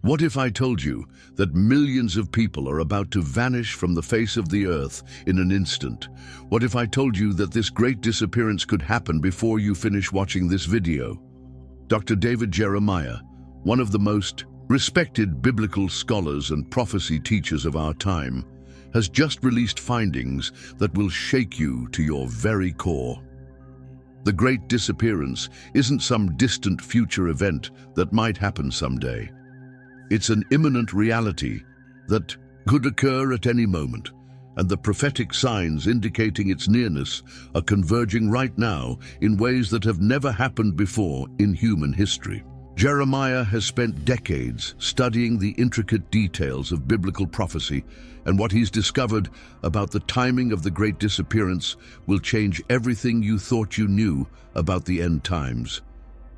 What if I told you that millions of people are about to vanish from the face of the earth in an instant? What if I told you that this great disappearance could happen before you finish watching this video? Dr. David Jeremiah, one of the most respected biblical scholars and prophecy teachers of our time, has just released findings that will shake you to your very core. The Great Disappearance isn't some distant future event that might happen someday. It's an imminent reality that could occur at any moment, and the prophetic signs indicating its nearness are converging right now in ways that have never happened before in human history. Jeremiah has spent decades studying the intricate details of biblical prophecy, and what he's discovered about the timing of the Great Disappearance will change everything you thought you knew about the end times.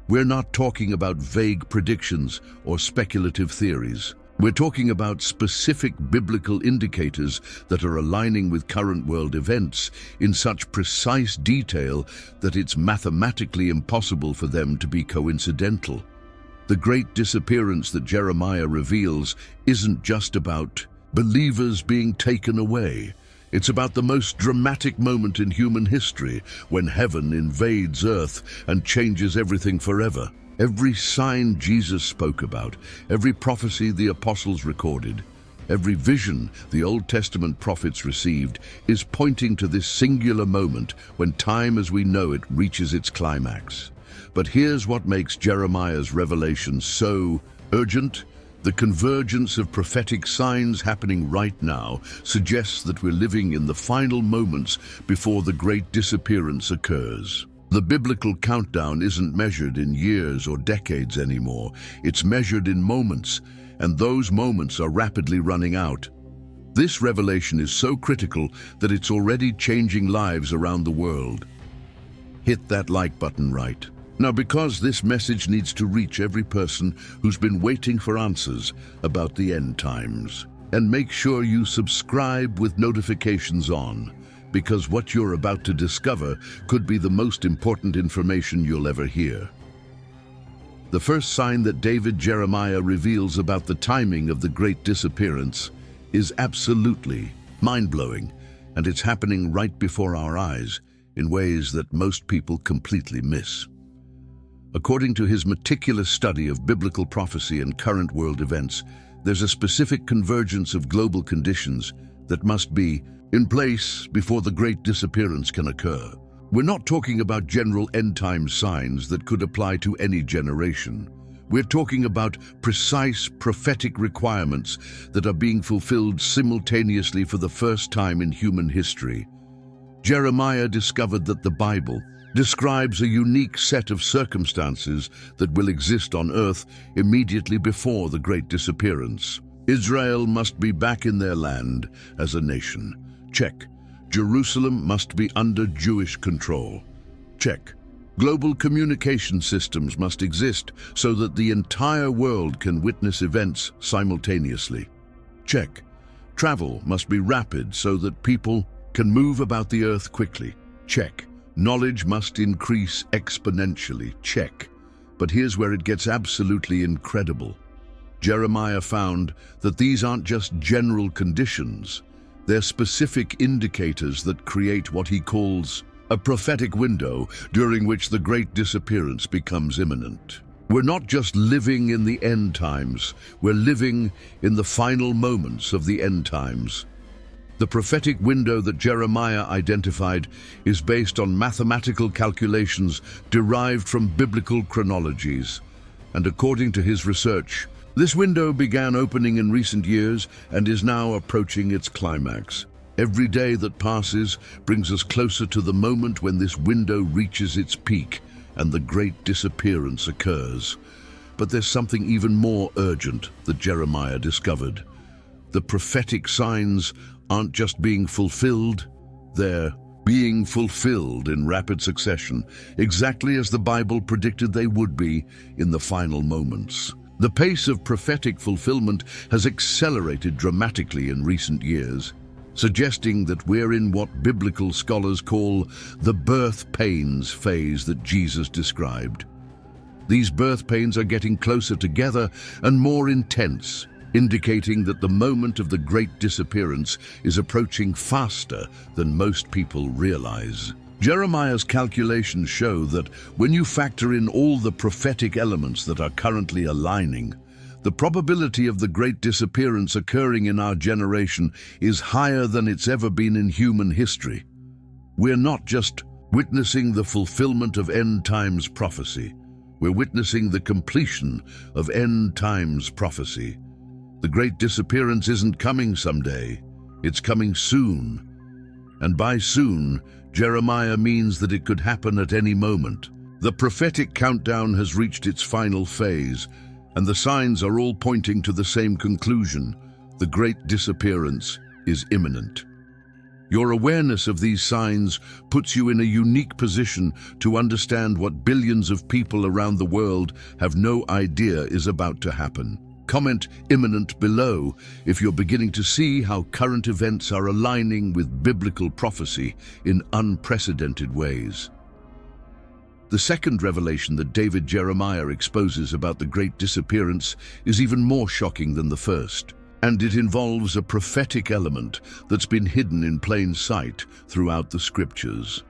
We're not talking about vague predictions or speculative theories. We're talking about specific biblical indicators that are aligning with current world events in such precise detail that it's mathematically impossible for them to be coincidental. The Great Disappearance that Jeremiah reveals isn't just about believers being taken away. It's about the most dramatic moment in human history, when heaven invades earth and changes everything forever. Every sign Jesus spoke about, every prophecy the apostles recorded, every vision the Old Testament prophets received is pointing to this singular moment when time as we know it reaches its climax. But here's what makes Jeremiah's revelation so urgent. The convergence of prophetic signs happening right now suggests that we're living in the final moments before the Great Disappearance occurs. The biblical countdown isn't measured in years or decades anymore. It's measured in moments, and those moments are rapidly running out. This revelation is so critical that it's already changing lives around the world. Hit that like button right now, because this message needs to reach every person who's been waiting for answers about the end times. And make sure you subscribe with notifications on, because what you're about to discover could be the most important information you'll ever hear. The first sign that David Jeremiah reveals about the timing of the Great Disappearance is absolutely mind-blowing, and it's happening right before our eyes in ways that most people completely miss. According to his meticulous study of biblical prophecy and current world events, there's a specific convergence of global conditions that must be in place before the Great Disappearance can occur. We're not talking about general end-time signs that could apply to any generation. We're talking about precise prophetic requirements that are being fulfilled simultaneously for the first time in human history. Jeremiah discovered that the Bible describes a unique set of circumstances that will exist on earth immediately before the Great Disappearance. Israel must be back in their land as a nation. Check. Jerusalem must be under Jewish control. Check. Global communication systems must exist so that the entire world can witness events simultaneously. Check. Travel must be rapid so that people can move about the earth quickly. Check. Knowledge must increase exponentially. Check. But here's where it gets absolutely incredible. Jeremiah found that these aren't just general conditions. They're specific indicators that create what he calls a prophetic window during which the Great Disappearance becomes imminent. We're not just living in the end times, we're living in the final moments of the end times. The prophetic window that Jeremiah identified is based on mathematical calculations derived from biblical chronologies. And according to his research, this window began opening in recent years and is now approaching its climax. Every day that passes brings us closer to the moment when this window reaches its peak and the Great Disappearance occurs. But there's something even more urgent that Jeremiah discovered. The prophetic signs aren't just being fulfilled, they're being fulfilled in rapid succession, exactly as the Bible predicted they would be in the final moments. The pace of prophetic fulfillment has accelerated dramatically in recent years, suggesting that we're in what biblical scholars call the birth pains phase that Jesus described. These birth pains are getting closer together and more intense, indicating that the moment of the great disappearance is approaching faster than most people realize. Jeremiah's calculations show that when you factor in all the prophetic elements that are currently aligning, the probability of the great disappearance occurring in our generation is higher than it's ever been in human history. We're not just witnessing the fulfillment of end times prophecy, we're witnessing the completion of end times prophecy. The great disappearance isn't coming someday, it's coming soon. And by soon, Jeremiah means that it could happen at any moment. The prophetic countdown has reached its final phase, and the signs are all pointing to the same conclusion. The great disappearance is imminent. Your awareness of these signs puts you in a unique position to understand what billions of people around the world have no idea is about to happen. Comment imminent below if you're beginning to see how current events are aligning with biblical prophecy in unprecedented ways. The second revelation that David Jeremiah exposes about the great disappearance is even more shocking than the first, and it involves a prophetic element that's been hidden in plain sight throughout the scriptures.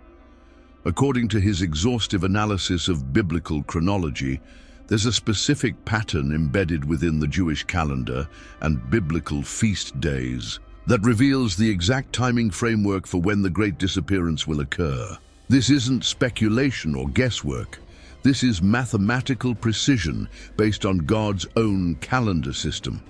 According to his exhaustive analysis of biblical chronology, there's a specific pattern embedded within the Jewish calendar and biblical feast days that reveals the exact timing framework for when the great disappearance will occur. This isn't speculation or guesswork. This is mathematical precision based on God's own calendar system.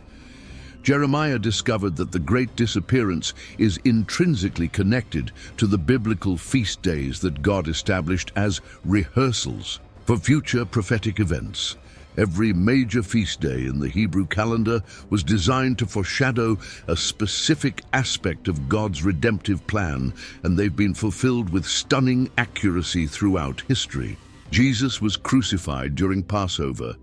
Jeremiah discovered that the great disappearance is intrinsically connected to the biblical feast days that God established as rehearsals for future prophetic events. Every major feast day in the Hebrew calendar was designed to foreshadow a specific aspect of God's redemptive plan, and they've been fulfilled with stunning accuracy throughout history. Jesus was crucified during Passover,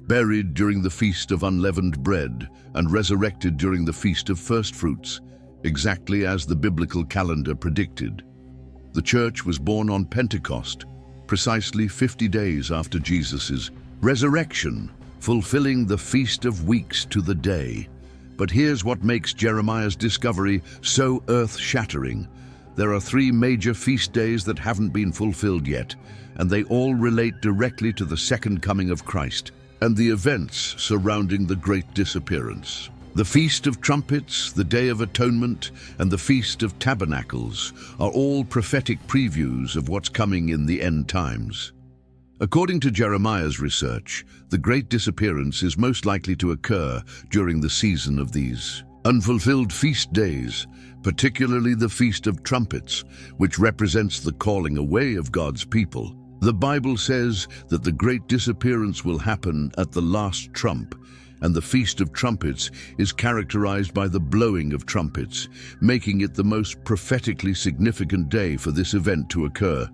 buried during the Feast of Unleavened Bread, and resurrected during the Feast of First Fruits, exactly as the biblical calendar predicted. The church was born on Pentecost, precisely 50 days after Jesus' resurrection, fulfilling the Feast of Weeks to the day. But here's what makes Jeremiah's discovery so earth-shattering. There are 3 major feast days that haven't been fulfilled yet, and they all relate directly to the second coming of Christ and the events surrounding the great disappearance. The Feast of Trumpets, the Day of Atonement, and the Feast of Tabernacles are all prophetic previews of what's coming in the end times. According to Jeremiah's research, the great disappearance is most likely to occur during the season of these unfulfilled feast days, particularly the Feast of Trumpets, which represents the calling away of God's people. The Bible says that the great disappearance will happen at the last trump, and the Feast of Trumpets is characterized by the blowing of trumpets, making it the most prophetically significant day for this event to occur.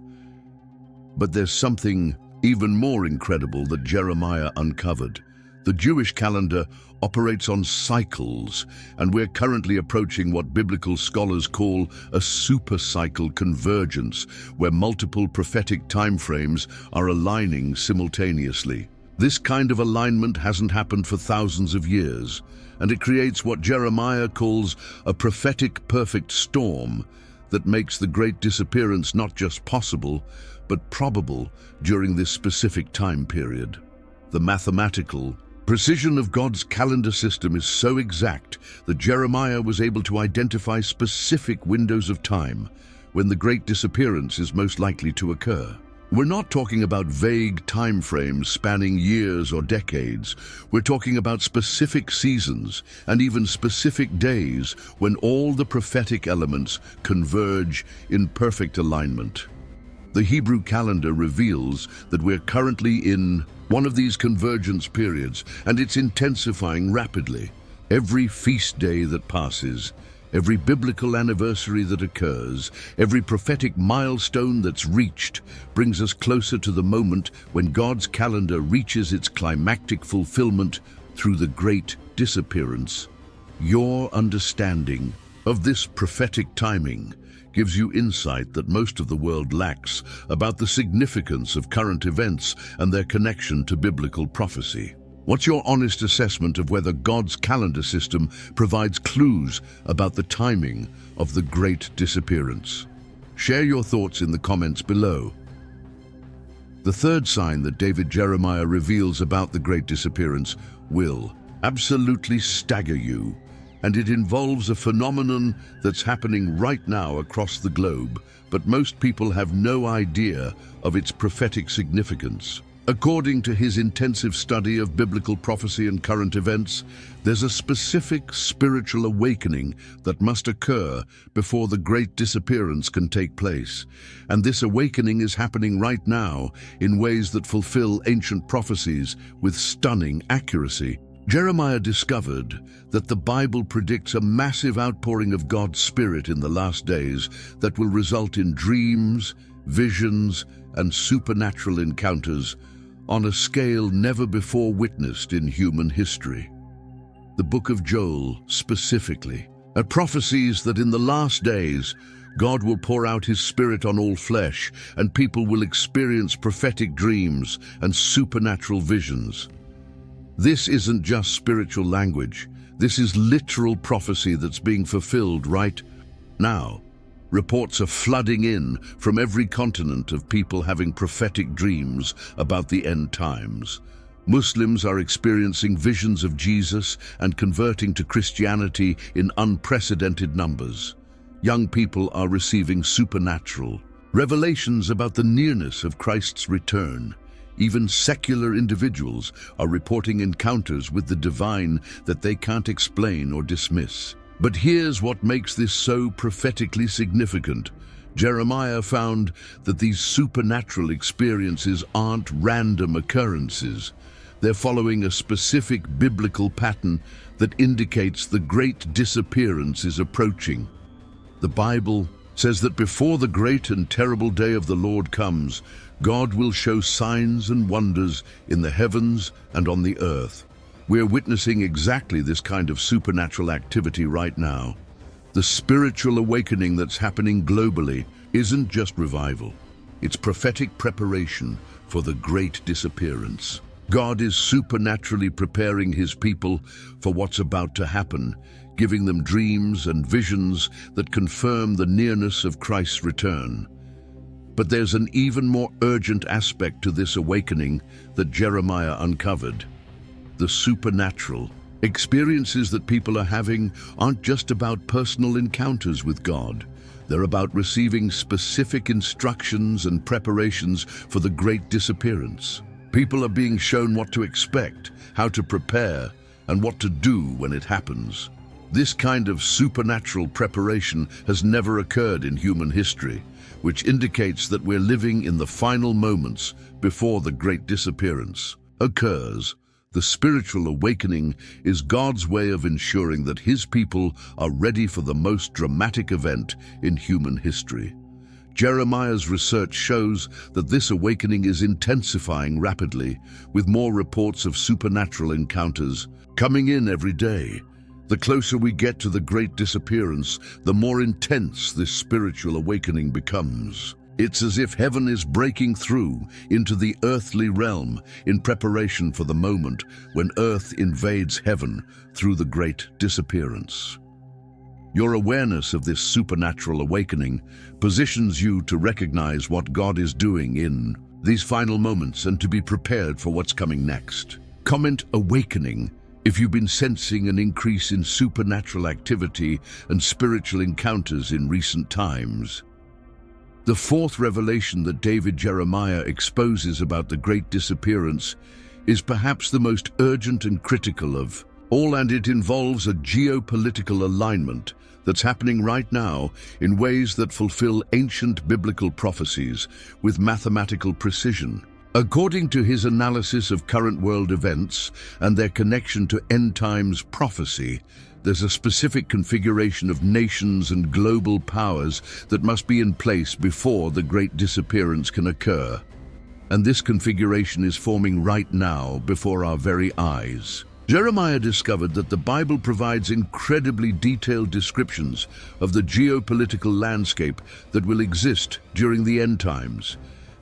But there's something even more incredible that Jeremiah uncovered. The Jewish calendar operates on cycles, and we're currently approaching what biblical scholars call a supercycle convergence, where multiple prophetic timeframes are aligning simultaneously. This kind of alignment hasn't happened for thousands of years, and it creates what Jeremiah calls a prophetic perfect storm that makes the great disappearance not just possible, but probable during this specific time period. The mathematical precision of God's calendar system is so exact that Jeremiah was able to identify specific windows of time when the great disappearance is most likely to occur. We're not talking about vague time frames spanning years or decades. We're talking about specific seasons and even specific days when all the prophetic elements converge in perfect alignment. The Hebrew calendar reveals that we're currently in one of these convergence periods, and it's intensifying rapidly. Every feast day that passes, every biblical anniversary that occurs, every prophetic milestone that's reached brings us closer to the moment when God's calendar reaches its climactic fulfillment through the great disappearance. Your understanding of this prophetic timing gives you insight that most of the world lacks about the significance of current events and their connection to biblical prophecy. What's your honest assessment of whether God's calendar system provides clues about the timing of the great disappearance? Share your thoughts in the comments below. The third sign that David Jeremiah reveals about the great disappearance will absolutely stagger you, and it involves a phenomenon that's happening right now across the globe, but most people have no idea of its prophetic significance. According to his intensive study of biblical prophecy and current events, there's a specific spiritual awakening that must occur before the great disappearance can take place. And this awakening is happening right now in ways that fulfill ancient prophecies with stunning accuracy. Jeremiah discovered that the Bible predicts a massive outpouring of God's Spirit in the last days that will result in dreams, visions, and supernatural encounters on a scale never before witnessed in human history. The book of Joel specifically prophesies that in the last days God will pour out his Spirit on all flesh, and people will experience prophetic dreams and supernatural visions. This isn't just spiritual language. This is literal prophecy that's being fulfilled right now. Reports are flooding in from every continent of people having prophetic dreams about the end times. Muslims are experiencing visions of Jesus and converting to Christianity in unprecedented numbers. Young people are receiving supernatural revelations about the nearness of Christ's return. Even secular individuals are reporting encounters with the divine that they can't explain or dismiss. But here's what makes this so prophetically significant. Jeremiah found that these supernatural experiences aren't random occurrences. They're following a specific biblical pattern that indicates the great disappearance is approaching. The Bible says that before the great and terrible day of the Lord comes, God will show signs and wonders in the heavens and on the earth. We're witnessing exactly this kind of supernatural activity right now. The spiritual awakening that's happening globally isn't just revival. It's prophetic preparation for the great disappearance. God is supernaturally preparing his people for what's about to happen, giving them dreams and visions that confirm the nearness of Christ's return. But there's an even more urgent aspect to this awakening that Jeremiah uncovered. The supernatural experiences that people are having aren't just about personal encounters with God. They're about receiving specific instructions and preparations for the great disappearance. People are being shown what to expect, how to prepare, and what to do when it happens. This kind of supernatural preparation has never occurred in human history, which indicates that we're living in the final moments before the great disappearance occurs. The spiritual awakening is God's way of ensuring that his people are ready for the most dramatic event in human history. Jeremiah's research shows that this awakening is intensifying rapidly, with more reports of supernatural encounters coming in every day. The closer we get to the great disappearance, the more intense this spiritual awakening becomes. It's as if heaven is breaking through into the earthly realm in preparation for the moment when earth invades heaven through the great disappearance. Your awareness of this supernatural awakening positions you to recognize what God is doing in these final moments and to be prepared for what's coming next. Comment "awakening" if you've been sensing an increase in supernatural activity and spiritual encounters in recent times. The fourth revelation that David Jeremiah exposes about the great disappearance is perhaps the most urgent and critical of all, and it involves a geopolitical alignment that's happening right now in ways that fulfill ancient biblical prophecies with mathematical precision. According to his analysis of current world events and their connection to end times prophecy, there's a specific configuration of nations and global powers that must be in place before the great disappearance can occur. And this configuration is forming right now before our very eyes. Jeremiah discovered that the Bible provides incredibly detailed descriptions of the geopolitical landscape that will exist during the end times.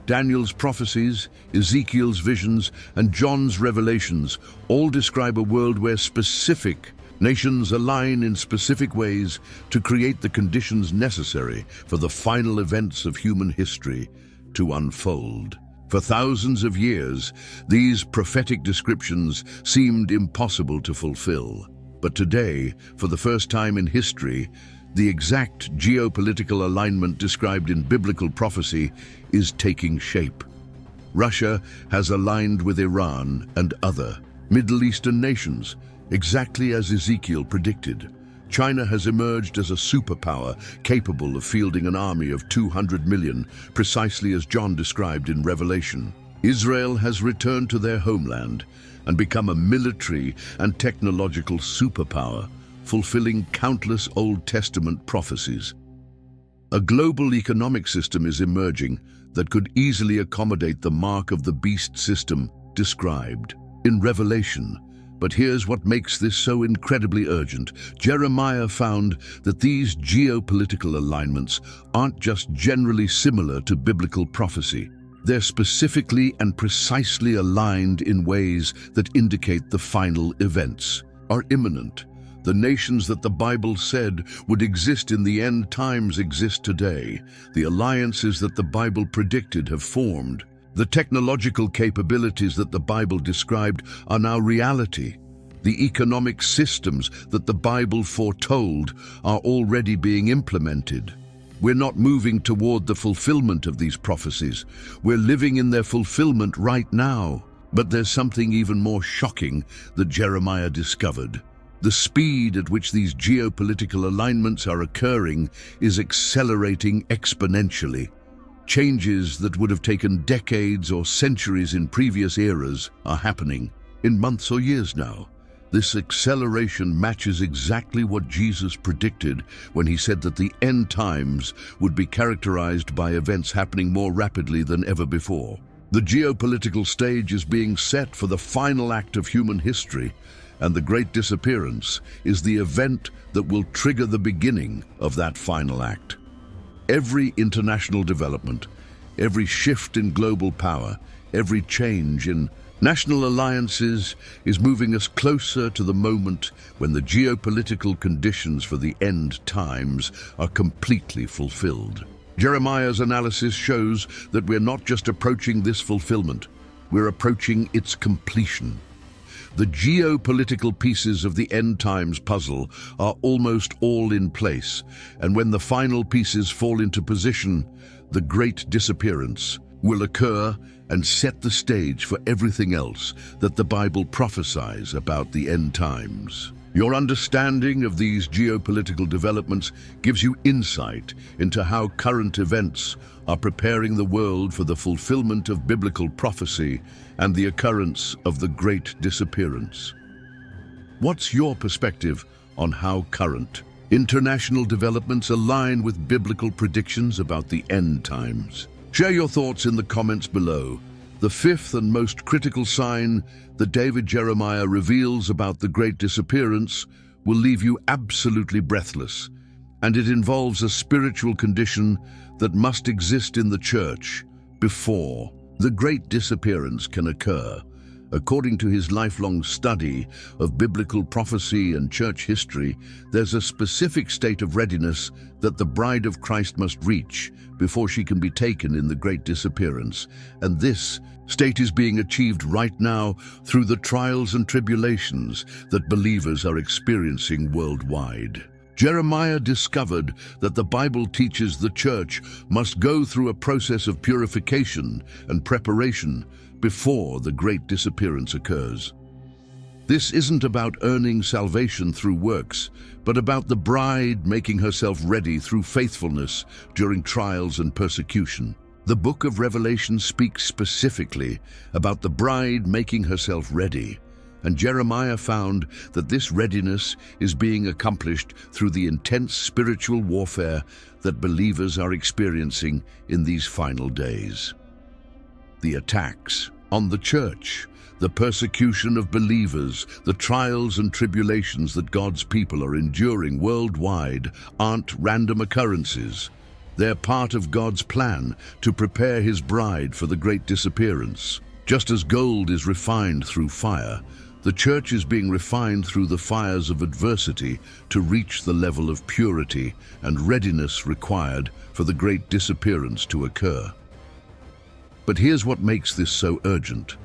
Daniel's prophecies, Ezekiel's visions, and John's revelations all describe a world where specific nations align in specific ways to create the conditions necessary for the final events of human history to unfold. For thousands of years, these prophetic descriptions seemed impossible to fulfill. But today, for the first time in history, the exact geopolitical alignment described in biblical prophecy is taking shape. Russia has aligned with Iran and other Middle Eastern nations, exactly as Ezekiel predicted. China has emerged as a superpower capable of fielding an army of 200 million, precisely as John described in Revelation. Israel has returned to their homeland and become a military and technological superpower, fulfilling countless Old Testament prophecies. A global economic system is emerging that could easily accommodate the mark of the beast system described in Revelation. But here's what makes this so incredibly urgent. Jeremiah found that these geopolitical alignments aren't just generally similar to biblical prophecy. They're specifically and precisely aligned in ways that indicate the final events are imminent. The nations that the Bible said would exist in the end times exist today. The alliances that the Bible predicted have formed. The technological capabilities that the Bible described are now reality. The economic systems that the Bible foretold are already being implemented. We're not moving toward the fulfillment of these prophecies. We're living in their fulfillment right now. But there's something even more shocking that Jeremiah discovered. The speed at which these geopolitical alignments are occurring is accelerating exponentially. Changes that would have taken decades or centuries in previous eras are happening in months or years now. This acceleration matches exactly what Jesus predicted when he said that the end times would be characterized by events happening more rapidly than ever before. The geopolitical stage is being set for the final act of human history, and the Great Disappearance is the event that will trigger the beginning of that final act. Every international development, every shift in global power, every change in national alliances is moving us closer to the moment when the geopolitical conditions for the end times are completely fulfilled. Jeremiah's analysis shows that we're not just approaching this fulfillment, we're approaching its completion. The geopolitical pieces of the end times puzzle are almost all in place, and when the final pieces fall into position, the Great Disappearance will occur and set the stage for everything else that the Bible prophesies about the end times. Your understanding of these geopolitical developments gives you insight into how current events are preparing the world for the fulfillment of biblical prophecy and the occurrence of the Great Disappearance. What's your perspective on how current international developments align with biblical predictions about the end times? Share your thoughts in the comments below. The fifth and most critical sign that David Jeremiah reveals about the Great Disappearance will leave you absolutely breathless, and it involves a spiritual condition that must exist in the church before the Great Disappearance can occur. According to his lifelong study of biblical prophecy and church history, there's a specific state of readiness that the bride of Christ must reach before she can be taken in the Great Disappearance. And this state is being achieved right now through the trials and tribulations that believers are experiencing worldwide. Jeremiah discovered that the Bible teaches the church must go through a process of purification and preparation before the Great Disappearance occurs. This isn't about earning salvation through works, but about the bride making herself ready through faithfulness during trials and persecution. The book of Revelation speaks specifically about the bride making herself ready, and Jeremiah found that this readiness is being accomplished through the intense spiritual warfare that believers are experiencing in these final days. The attacks on the church, The persecution of believers, the trials and tribulations that God's people are enduring worldwide aren't random occurrences. They're part of God's plan to prepare His bride for the great disappearance. Just as gold is refined through fire, the church is being refined through the fires of adversity to reach the level of purity and readiness required for the great disappearance to occur. But here's what makes this so urgent.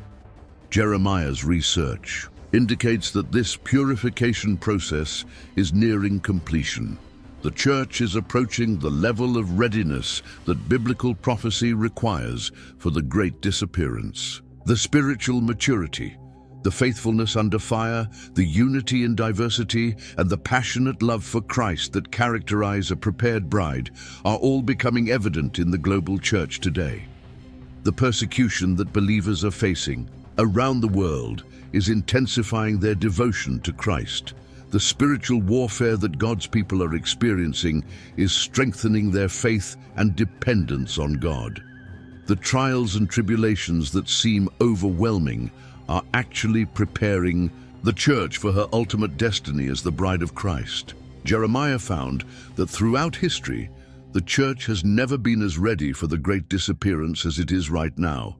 Jeremiah's research indicates that this purification process is nearing completion. The church is approaching the level of readiness that biblical prophecy requires for the great disappearance. The spiritual maturity, the faithfulness under fire, the unity in diversity, and the passionate love for Christ that characterize a prepared bride are all becoming evident in the global church today. The persecution that believers are facing around the world is intensifying their devotion to Christ. The spiritual warfare that God's people are experiencing is strengthening their faith and dependence on God. The trials and tribulations that seem overwhelming are actually preparing the church for her ultimate destiny as the bride of Christ. Jeremiah found that throughout history, the church has never been as ready for the great disappearance as it is right now.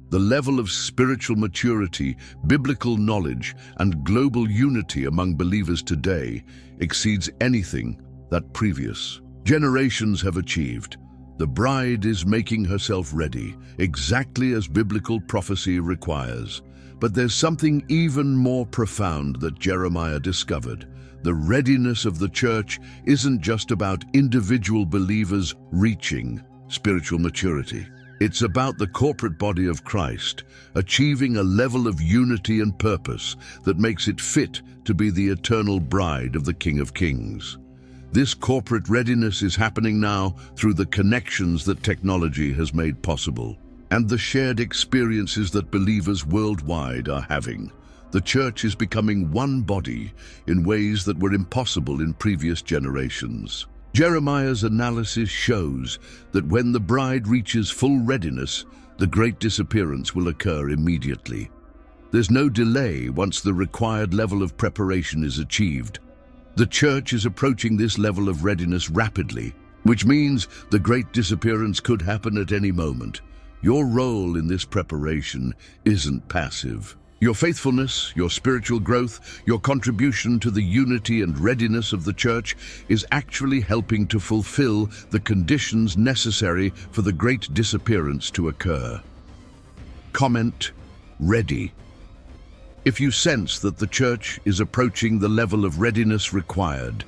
The level of spiritual maturity, biblical knowledge, and global unity among believers today exceeds anything that previous generations have achieved. The bride is making herself ready, exactly as biblical prophecy requires. But there's something even more profound that Jeremiah discovered. The readiness of the church isn't just about individual believers reaching spiritual maturity. It's about the corporate body of Christ achieving a level of unity and purpose that makes it fit to be the eternal bride of the King of Kings. This corporate readiness is happening now through the connections that technology has made possible and the shared experiences that believers worldwide are having. The church is becoming one body in ways that were impossible in previous generations. Jeremiah's analysis shows that when the bride reaches full readiness, the great disappearance will occur immediately. There's no delay once the required level of preparation is achieved. The church is approaching this level of readiness rapidly, which means the great disappearance could happen at any moment. Your role in this preparation isn't passive. Your faithfulness, your spiritual growth, your contribution to the unity and readiness of the church is actually helping to fulfill the conditions necessary for the great disappearance to occur. Comment: ready. If you sense that the church is approaching the level of readiness required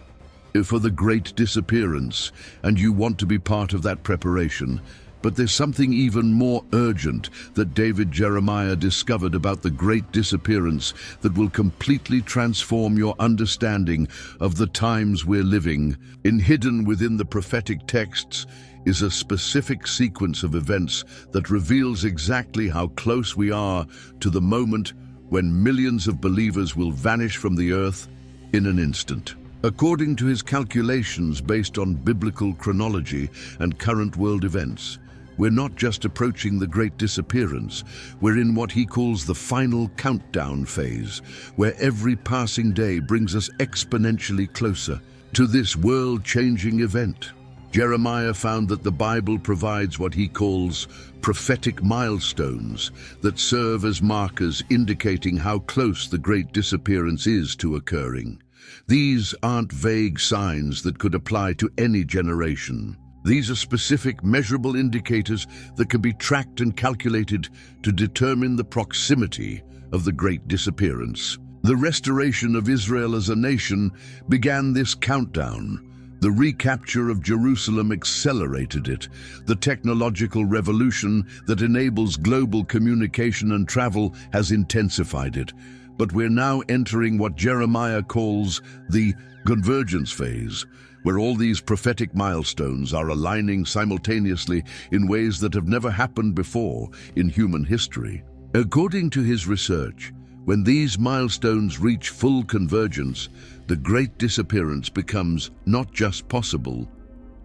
for the great disappearance and you want to be part of that preparation, but there's something even more urgent that Jeremiah discovered about the great disappearance that will completely transform your understanding of the times we're living. Hidden within the prophetic texts is a specific sequence of events that reveals exactly how close we are to the moment when millions of believers will vanish from the earth in an instant. According to his calculations based on biblical chronology and current world events, we're not just approaching the great disappearance, we're in what he calls the final countdown phase, where every passing day brings us exponentially closer to this world-changing event. Jeremiah found that the Bible provides what he calls prophetic milestones that serve as markers indicating how close the great disappearance is to occurring. These aren't vague signs that could apply to any generation. These are specific, measurable indicators that can be tracked and calculated to determine the proximity of the great disappearance. The restoration of Israel as a nation began this countdown. The recapture of Jerusalem accelerated it. The technological revolution that enables global communication and travel has intensified it. But we're now entering what Jeremiah calls the convergence phase, where all these prophetic milestones are aligning simultaneously in ways that have never happened before in human history. According to his research, when these milestones reach full convergence, the great disappearance becomes not just possible,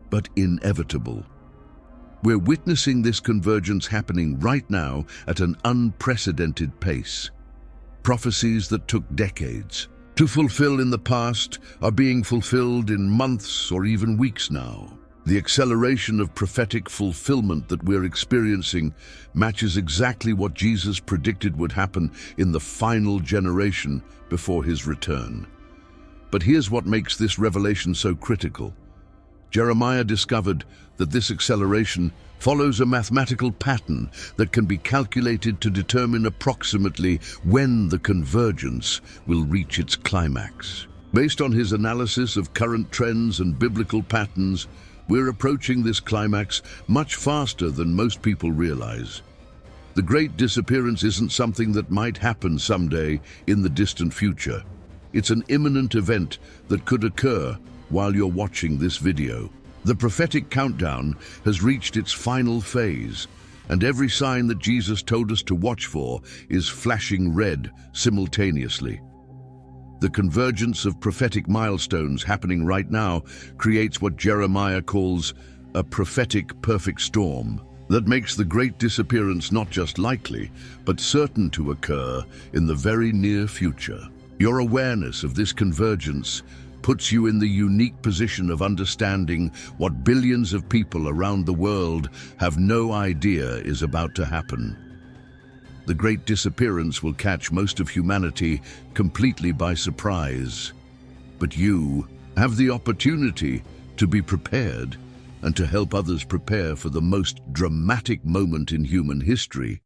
but inevitable. We're witnessing this convergence happening right now at an unprecedented pace. Prophecies that took decades to fulfill in the past are being fulfilled in months or even weeks now. The acceleration of prophetic fulfillment that we're experiencing matches exactly what Jesus predicted would happen in the final generation before his return. But here's what makes this revelation so critical. Jeremiah discovered that this acceleration follows a mathematical pattern that can be calculated to determine approximately when the convergence will reach its climax. Based on his analysis of current trends and biblical patterns, we're approaching this climax much faster than most people realize. The Great Disappearance isn't something that might happen someday in the distant future. It's an imminent event that could occur while you're watching this video. The prophetic countdown has reached its final phase, and every sign that Jesus told us to watch for is flashing red simultaneously. The convergence of prophetic milestones happening right now creates what Jeremiah calls a prophetic perfect storm that makes the Great Disappearance not just likely, but certain to occur in the very near future. Your awareness of this convergence puts you in the unique position of understanding what billions of people around the world have no idea is about to happen. The Great Disappearance will catch most of humanity completely by surprise. But you have the opportunity to be prepared and to help others prepare for the most dramatic moment in human history.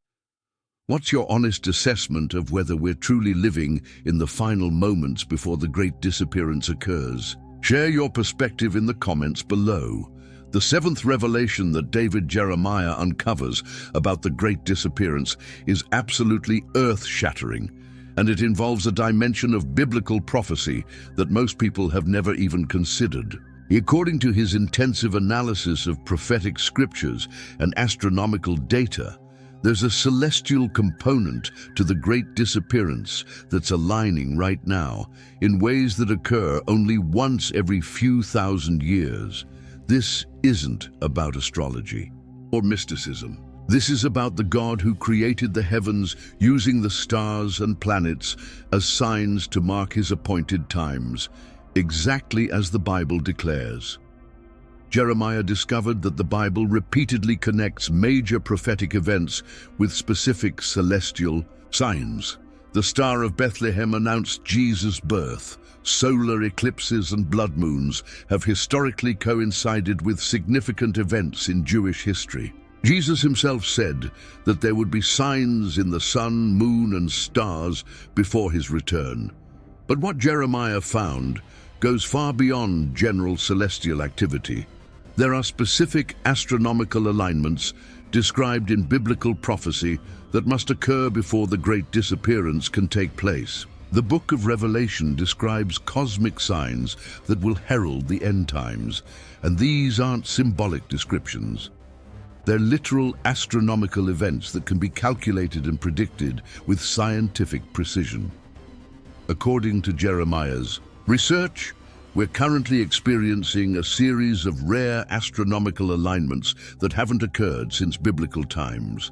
What's your honest assessment of whether we're truly living in the final moments before the Great Disappearance occurs? Share your perspective in the comments below. The seventh revelation that David Jeremiah uncovers about the Great Disappearance is absolutely earth-shattering, and it involves a dimension of biblical prophecy that most people have never even considered. According to his intensive analysis of prophetic scriptures and astronomical data, there's a celestial component to the Great Disappearance that's aligning right now in ways that occur only once every few thousand years. This isn't about astrology or mysticism. This is about the God who created the heavens using the stars and planets as signs to mark his appointed times, exactly as the Bible declares. Jeremiah discovered that the Bible repeatedly connects major prophetic events with specific celestial signs. The Star of Bethlehem announced Jesus' birth. Solar eclipses and blood moons have historically coincided with significant events in Jewish history. Jesus himself said that there would be signs in the sun, moon, and stars before his return. But what Jeremiah found goes far beyond general celestial activity. There are specific astronomical alignments described in biblical prophecy that must occur before the Great Disappearance can take place. The book of Revelation describes cosmic signs that will herald the end times, and these aren't symbolic descriptions. They're literal astronomical events that can be calculated and predicted with scientific precision. According to Jeremiah's research, we're currently experiencing a series of rare astronomical alignments that haven't occurred since biblical times.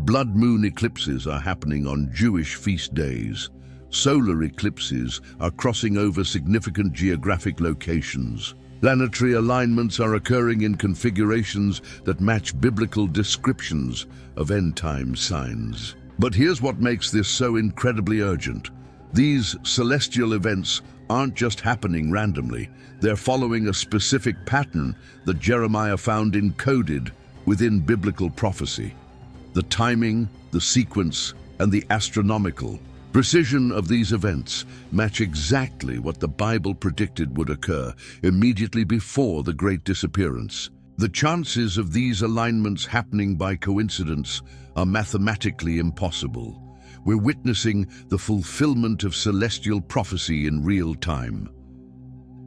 Blood moon eclipses are happening on Jewish feast days. Solar eclipses are crossing over significant geographic locations. Planetary alignments are occurring in configurations that match biblical descriptions of end-time signs. But here's what makes this so incredibly urgent. These celestial events aren't just happening randomly. They're following a specific pattern that Jeremiah found encoded within biblical prophecy. The timing, the sequence, and the astronomical precision of these events match exactly what the Bible predicted would occur immediately before the Great Disappearance. The chances of these alignments happening by coincidence are mathematically impossible. We're witnessing the fulfillment of celestial prophecy in real time.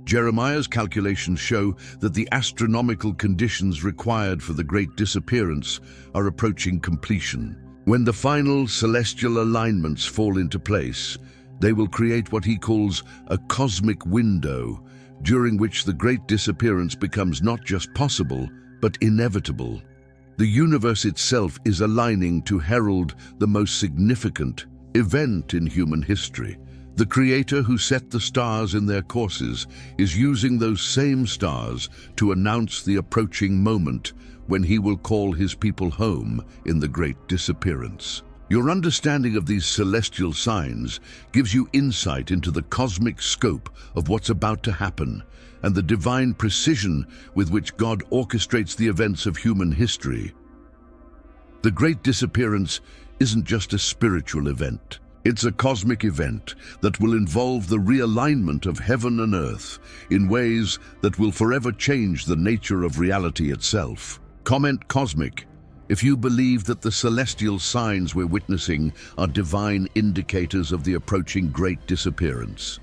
Jeremiah's calculations show that the astronomical conditions required for the Great Disappearance are approaching completion. When the final celestial alignments fall into place, they will create what he calls a cosmic window, during which the Great Disappearance becomes not just possible, but inevitable. The universe itself is aligning to herald the most significant event in human history. The Creator who set the stars in their courses is using those same stars to announce the approaching moment when He will call His people home in the great disappearance. Your understanding of these celestial signs gives you insight into the cosmic scope of what's about to happen and the divine precision with which God orchestrates the events of human history. The great disappearance isn't just a spiritual event. It's a cosmic event that will involve the realignment of heaven and earth in ways that will forever change the nature of reality itself. Comment cosmic if you believe that the celestial signs we're witnessing are divine indicators of the approaching great disappearance.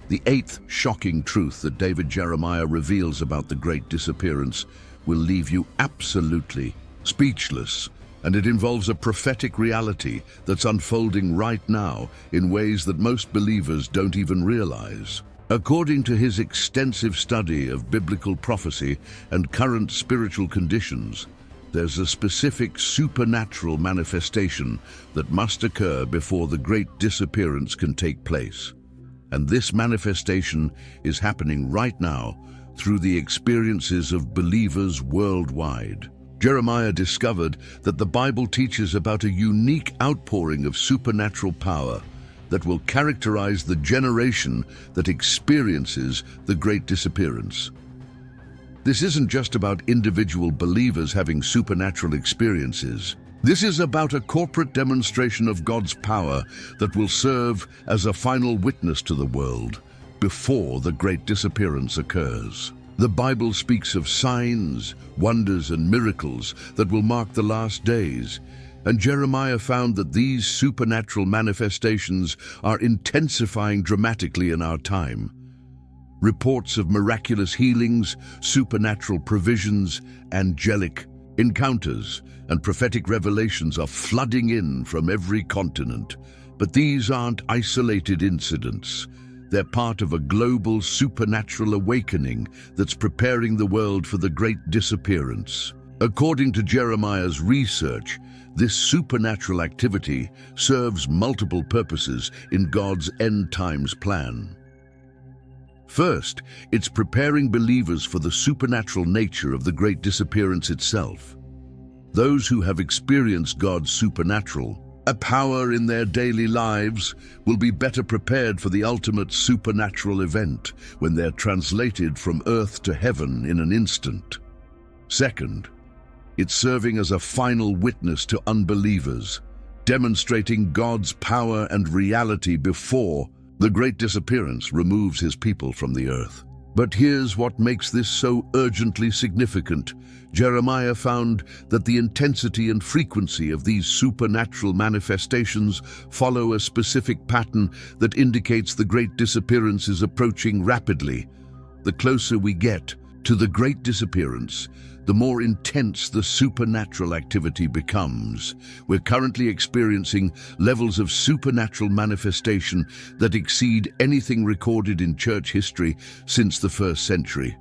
The eighth shocking truth that David Jeremiah reveals about the great disappearance will leave you absolutely speechless, and it involves a prophetic reality that's unfolding right now in ways that most believers don't even realize. According to his extensive study of biblical prophecy and current spiritual conditions, there's a specific supernatural manifestation that must occur before the great disappearance can take place. And this manifestation is happening right now through the experiences of believers worldwide. Jeremiah discovered that the Bible teaches about a unique outpouring of supernatural power that will characterize the generation that experiences the great disappearance. This isn't just about individual believers having supernatural experiences. This is about a corporate demonstration of God's power that will serve as a final witness to the world before the great disappearance occurs. The Bible speaks of signs, wonders, and miracles that will mark the last days, and Jeremiah found that these supernatural manifestations are intensifying dramatically in our time. Reports of miraculous healings, supernatural provisions, angelic encounters, and prophetic revelations are flooding in from every continent. But these aren't isolated incidents. They're part of a global supernatural awakening that's preparing the world for the great disappearance. According to Jeremiah's research, this supernatural activity serves multiple purposes in God's end times plan. First, it's preparing believers for the supernatural nature of the great disappearance itself. Those who have experienced God's supernatural power in their daily lives will be better prepared for the ultimate supernatural event when they're translated from earth to heaven in an instant. Second, it's serving as a final witness to unbelievers, demonstrating God's power and reality before the great disappearance removes His people from the earth. But here's what makes this so urgently significant. Jeremiah found that the intensity and frequency of these supernatural manifestations follow a specific pattern that indicates the great disappearance is approaching rapidly. The closer we get to the great disappearance, the more intense the supernatural activity becomes. We're currently experiencing levels of supernatural manifestation that exceed anything recorded in church history since the 1st century.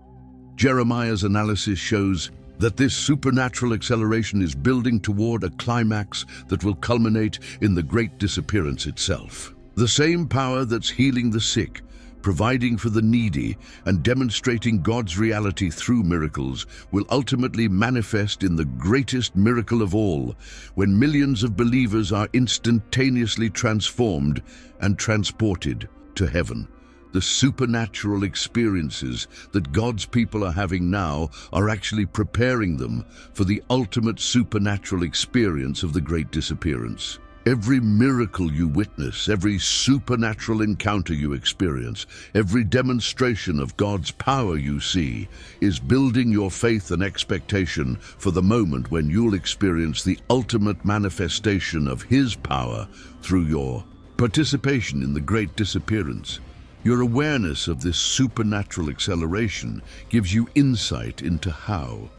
Jeremiah's analysis shows that this supernatural acceleration is building toward a climax that will culminate in the great disappearance itself. The same power that's healing the sick, providing for the needy, and demonstrating God's reality through miracles will ultimately manifest in the greatest miracle of all, when millions of believers are instantaneously transformed and transported to heaven. The supernatural experiences that God's people are having now are actually preparing them for the ultimate supernatural experience of the great disappearance. Every miracle you witness, every supernatural encounter you experience, every demonstration of God's power you see is building your faith and expectation for the moment when you'll experience the ultimate manifestation of His power through your participation in the great disappearance. Your awareness of this supernatural acceleration gives you insight into how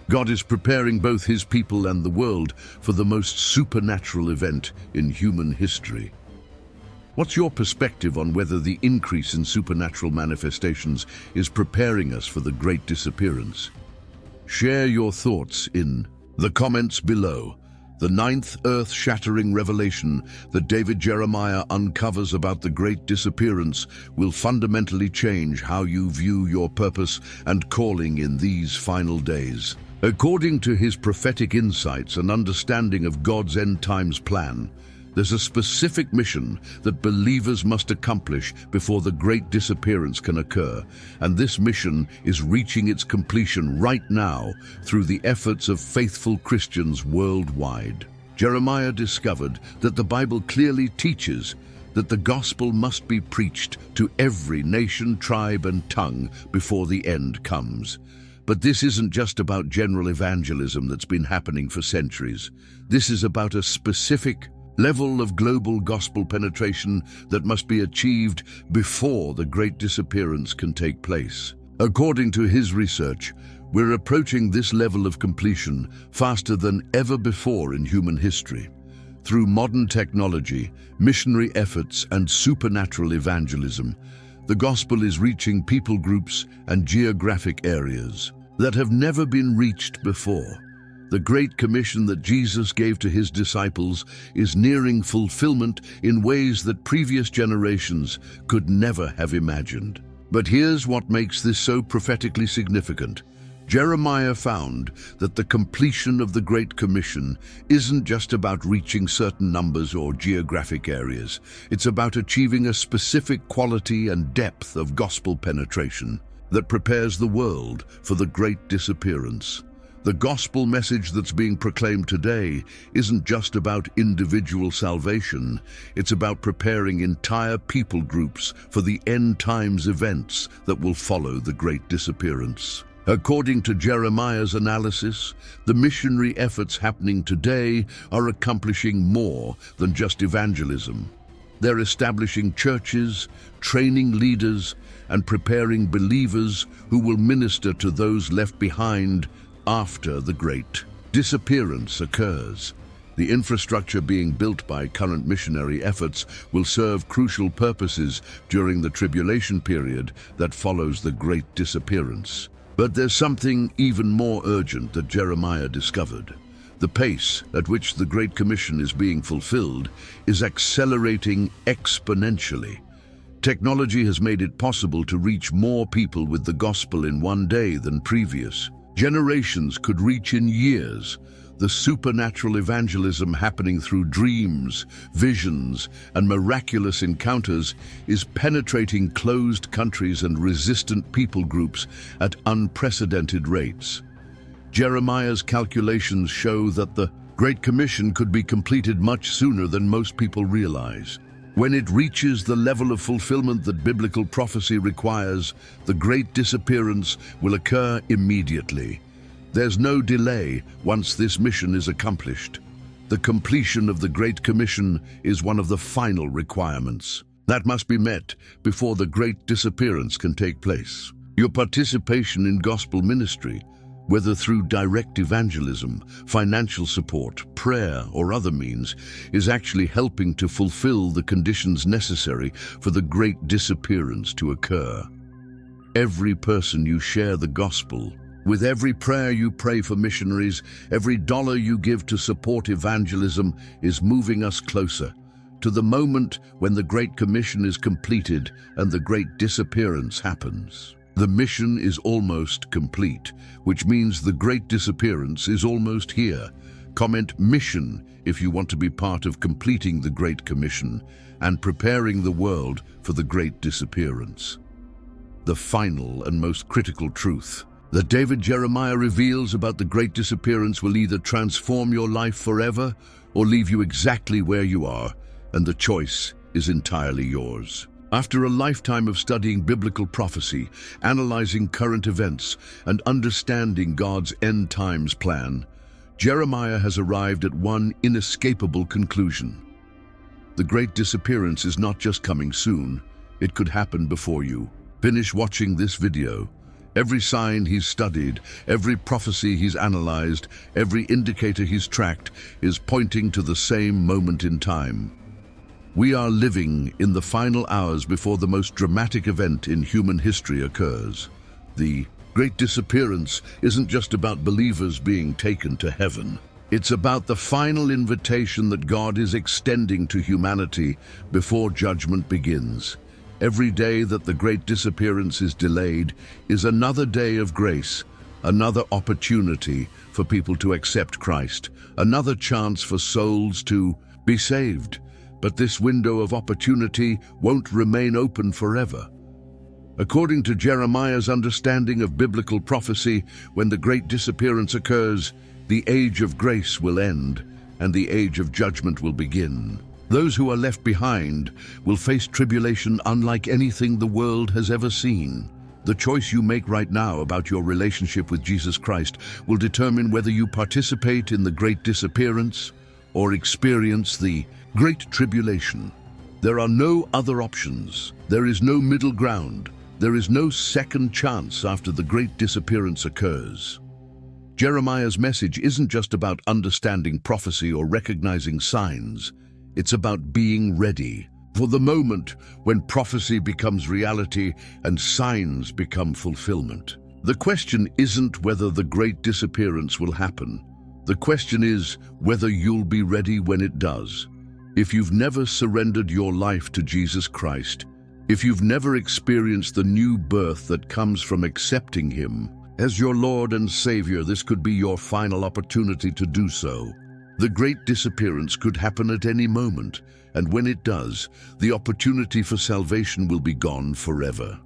God is preparing both His people and the world for the most supernatural event in human history. What's your perspective on whether the increase in supernatural manifestations is preparing us for the great disappearance? Share your thoughts in The comments below. The ninth earth-shattering revelation that David Jeremiah uncovers about the great disappearance will fundamentally change how you view your purpose and calling in these final days. According to his prophetic insights and understanding of God's end times plan, there's a specific mission that believers must accomplish before the great disappearance can occur, and this mission is reaching its completion right now through the efforts of faithful Christians worldwide. Jeremiah discovered that the Bible clearly teaches that the gospel must be preached to every nation, tribe, and tongue before the end comes. But this isn't just about general evangelism that's been happening for centuries. This is about a specific level of global gospel penetration that must be achieved before the great disappearance can take place. According to his research, we're approaching this level of completion faster than ever before in human history. Through modern technology, missionary efforts, and supernatural evangelism, the gospel is reaching people groups and geographic areas that have never been reached before. The Great Commission that Jesus gave to his disciples is nearing fulfillment in ways that previous generations could never have imagined. But here's what makes this so prophetically significant. Jeremiah found that the completion of the Great Commission isn't just about reaching certain numbers or geographic areas. It's about achieving a specific quality and depth of gospel penetration that prepares the world for the great disappearance. The gospel message that's being proclaimed today isn't just about individual salvation. It's about preparing entire people groups for the end times events that will follow the great disappearance. According to Jeremiah's analysis, the missionary efforts happening today are accomplishing more than just evangelism. They're establishing churches, training leaders, and preparing believers who will minister to those left behind after the great disappearance occurs. The infrastructure being built by current missionary efforts will serve crucial purposes during the tribulation period that follows the great disappearance. But there's something even more urgent that Jeremiah discovered. The pace at which the Great Commission is being fulfilled is accelerating exponentially. Technology has made it possible to reach more people with the gospel in one day than previous. Generations could reach in years. The supernatural evangelism happening through dreams, visions, and miraculous encounters is penetrating closed countries and resistant people groups at unprecedented rates. Jeremiah's calculations show that the Great Commission could be completed much sooner than most people realize. When it reaches the level of fulfillment that biblical prophecy requires, the great disappearance will occur immediately. There's no delay once this mission is accomplished. The completion of the Great Commission is one of the final requirements that must be met before the great disappearance can take place. Your participation in gospel ministry, whether through direct evangelism, financial support, prayer, or other means, is actually helping to fulfill the conditions necessary for the great disappearance to occur. Every person you share the gospel with, every prayer you pray for missionaries, every dollar you give to support evangelism is moving us closer to the moment when the Great Commission is completed and the great disappearance happens. The mission is almost complete, which means the great disappearance is almost here. Comment mission if you want to be part of completing the Great Commission and preparing the world for the great disappearance. The final and most critical truth that David Jeremiah reveals about the great disappearance will either transform your life forever or leave you exactly where you are, and the choice is entirely yours. After a lifetime of studying biblical prophecy, analyzing current events, and understanding God's end times plan, Jeremiah has arrived at one inescapable conclusion. The great disappearance is not just coming soon, it could happen before you. Finish watching this video. Every sign he's studied, every prophecy he's analyzed, every indicator he's tracked is pointing to the same moment in time. We are living in the final hours before the most dramatic event in human history occurs, the Great disappearance isn't just about believers being taken to heaven. It's about the final invitation that God is extending to humanity before judgment begins. Every day that the great disappearance is delayed is another day of grace, another opportunity for people to accept Christ, another chance for souls to be saved. But this window of opportunity won't remain open forever. According to Jeremiah's understanding of biblical prophecy, when the great disappearance occurs, the age of grace will end and the age of judgment will begin. Those who are left behind will face tribulation unlike anything the world has ever seen. The choice you make right now about your relationship with Jesus Christ will determine whether you participate in the great disappearance or experience the great tribulation. There are no other options. There is no middle ground. There is no second chance after the great disappearance occurs. Jeremiah's message isn't just about understanding prophecy or recognizing signs. It's about being ready for the moment when prophecy becomes reality and signs become fulfillment. The question isn't whether the great disappearance will happen. The question is whether you'll be ready when it does. If you've never surrendered your life to Jesus Christ, if you've never experienced the new birth that comes from accepting Him as your Lord and Savior, this could be your final opportunity to do so. The great disappearance could happen at any moment, and when it does, the opportunity for salvation will be gone forever.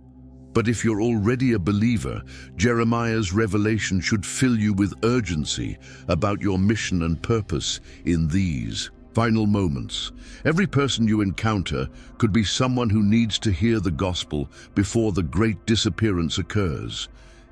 But if you're already a believer, Jeremiah's revelation should fill you with urgency about your mission and purpose in these final moments. Every person you encounter could be someone who needs to hear the gospel before the great disappearance occurs.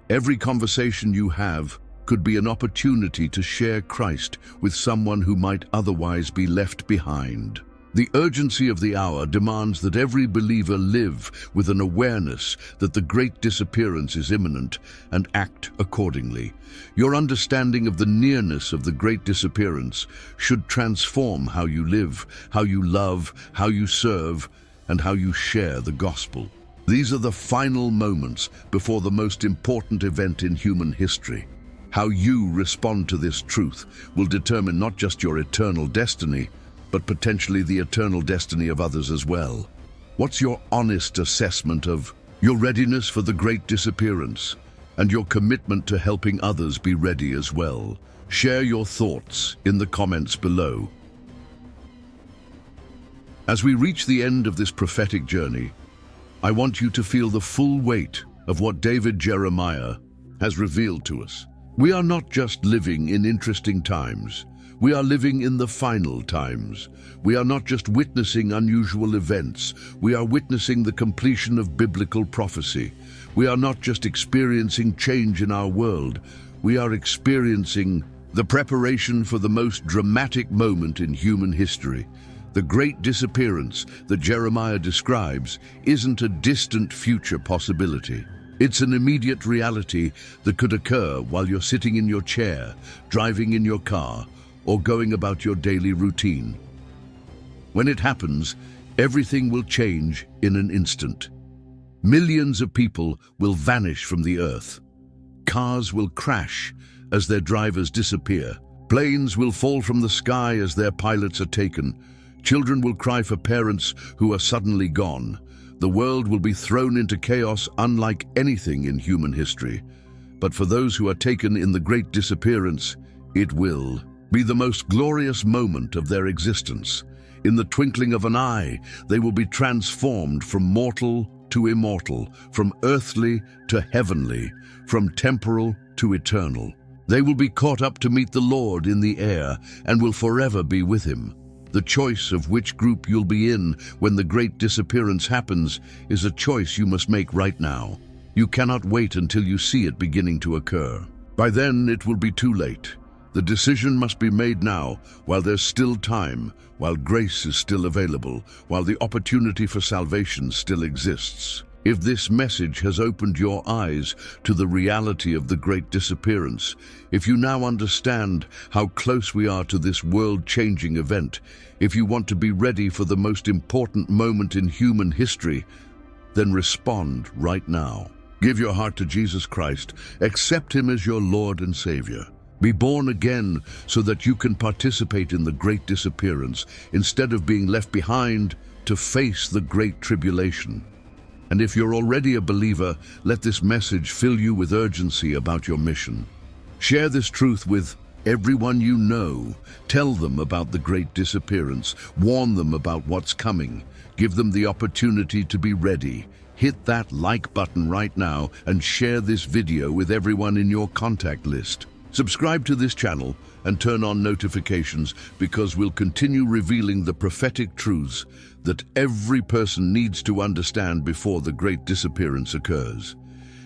Every conversation you have could be an opportunity to share Christ with someone who might otherwise be left behind. The urgency of the hour demands that every believer live with an awareness that the great disappearance is imminent and act accordingly. Your understanding of the nearness of the great disappearance should transform how you live, how you love, how you serve, and how you share the gospel. These are the final moments before the most important event in human history. How you respond to this truth will determine not just your eternal destiny, but potentially the eternal destiny of others as well. What's your honest assessment of your readiness for the great disappearance and your commitment to helping others be ready as well? Share your thoughts in the comments below. As we reach the end of this prophetic journey, I want you to feel the full weight of what David Jeremiah has revealed to us. We are not just living in interesting times. We are living in the final times. We are not just witnessing unusual events. We are witnessing the completion of biblical prophecy. We are not just experiencing change in our world. We are experiencing the preparation for the most dramatic moment in human history. The great disappearance that Jeremiah describes isn't a distant future possibility. It's an immediate reality that could occur while you're sitting in your chair, driving in your car, or going about your daily routine. When it happens, everything will change in an instant. Millions of people will vanish from the earth. Cars will crash as their drivers disappear. Planes will fall from the sky as their pilots are taken. Children will cry for parents who are suddenly gone. The world will be thrown into chaos unlike anything in human history. But for those who are taken in the great disappearance, it will be the most glorious moment of their existence. In the twinkling of an eye, they will be transformed from mortal to immortal, from earthly to heavenly, from temporal to eternal. They will be caught up to meet the Lord in the air and will forever be with Him. The choice of which group you'll be in when the great disappearance happens is a choice you must make right now. You cannot wait until you see it beginning to occur. By then, it will be too late. The decision must be made now, while there's still time, while grace is still available, while the opportunity for salvation still exists. If this message has opened your eyes to the reality of the great disappearance, if you now understand how close we are to this world-changing event, if you want to be ready for the most important moment in human history, then respond right now. Give your heart to Jesus Christ. Accept him as your Lord and Savior. Be born again so that you can participate in the great disappearance instead of being left behind to face the great tribulation. And if you're already a believer, let this message fill you with urgency about your mission. Share this truth with everyone you know. Tell them about the great disappearance. Warn them about what's coming. Give them the opportunity to be ready. Hit that like button right now and share this video with everyone in your contact list. Subscribe to this channel and turn on notifications because we'll continue revealing the prophetic truths that every person needs to understand before the great disappearance occurs.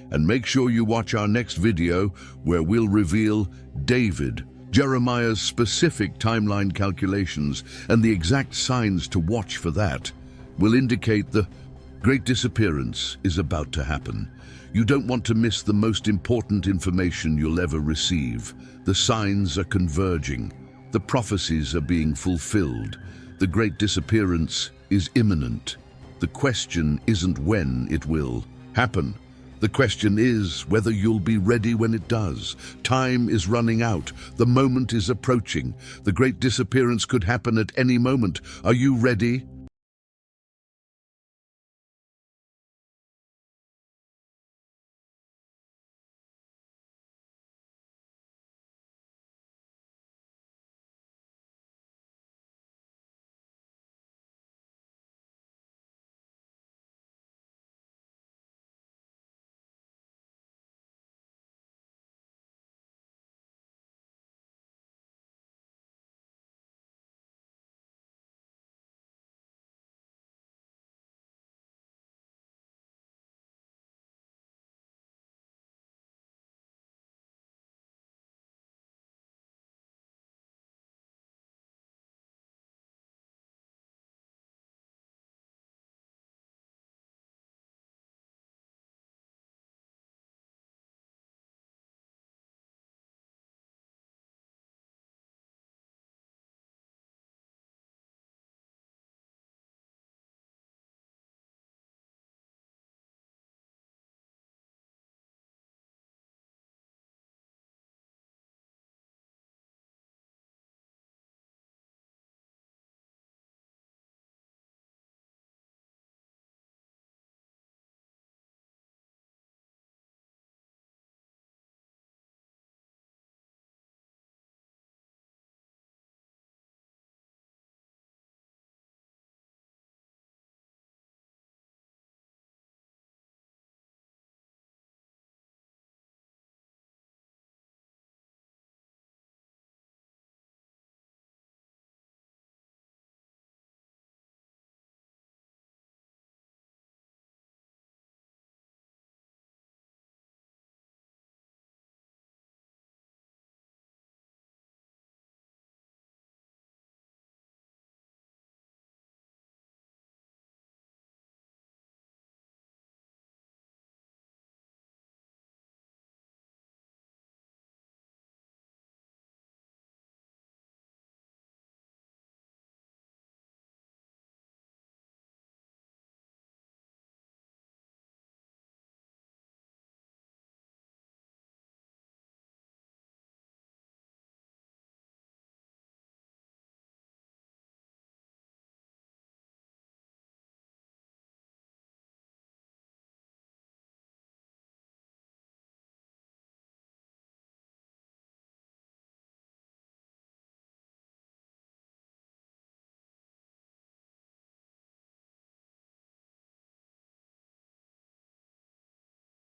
And make sure you watch our next video where we'll reveal David, Jeremiah's specific timeline calculations, and the exact signs to watch for that will indicate the great disappearance is about to happen. You don't want to miss the most important information you'll ever receive. The signs are converging. The prophecies are being fulfilled. The great disappearance is imminent. The question isn't when it will happen. The question is whether you'll be ready when it does. Time is running out. The moment is approaching. The great disappearance could happen at any moment. Are you ready?